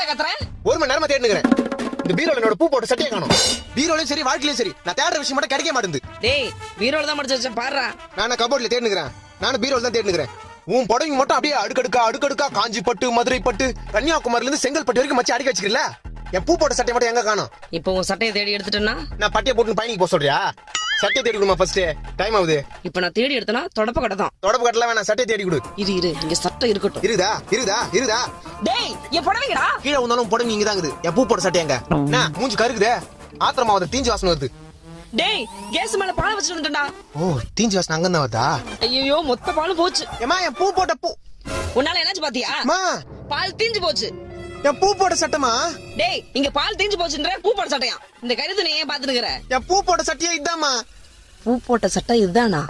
கத்துறேன்? 1 மணி நேரமா தேடினுக்கிறேன். இந்த பீரோல என்னோட பூ போட்ட சட்டையை காணோம். பீரோலயும் சரி வாழ்க்கையிலயும் சரி நான் தேடுற விஷயம் மட்டும் கிடைக்க மாட்டேங்குது. டேய் பீரோல தான் மடிச்சு வச்சேன் பாருடா. நான் கபோர்ட்ல தேடினுக்கிறேன். நானும் பீரோல தான் தேடினுக்கிறேன். உன் புடவைங்க மட்டும் அப்படியே அடுக்கடுக்கா காஞ்சி பட்டு, மதுரை பட்டு, கன்னியாகுமரியில இருந்து செங்கல்பட்டு வரைக்கும் மச்சி அடிக்க வச்சிருக்கல. என் பூ போட்ட சட்டை மட்டும் எங்க காணோம்? இப்போ உன் சட்டையை தேடி எடுத்துட்டேன்னா நான் பட்டியை போட்டு பயணிக்கு போக சொல்றியா? சட்டை தேடி கொடுமா ஃபர்ஸ்ட். டைம் ஆகுது. இப்ப நான் தேடி எடுத்தனா தொடப்ப கடை தான். தொடப்பு கட்டல வேணாம், சட்டை தேடி கொடு. இரு இங்க சட்டை இருக்கட்டும். இருதா. டேய் என் புடவைங்கடா. கீழே வந்தாலும் புடவை இங்க தான் இருக்குது. என் பூ போட்ட சட்டை எங்க? நான் மூஞ்சி கருக்குதே. ஆத்திரமா வந்து தீஞ்சு வாசனை வருது. டேய் கேஸ் மேல பால் வச்சிட்டு வந்துட்டேன்டா. ஓ தீஞ்சு வாசனை அங்க தான் வருதா? ஐயோ மொத்த பாலும் போச்சு. ஏமா என் பூ போட்ட பூ. உன்னால என்னாச்சு பாத்தியா? அம்மா பால் தீஞ்சு போச்சு. என் பூ போட்ட சட்டமா? டேய் இங்க பால் தீஞ்சு போச்சுன்ற பூ போட்ட சட்டையா? இந்த கருத்து நீ ஏன் பாத்துட்டு இருக்கற? என் பூ போட்ட சட்டையே இதாம்மா. பூ போட்ட சட்டை இதுதானா?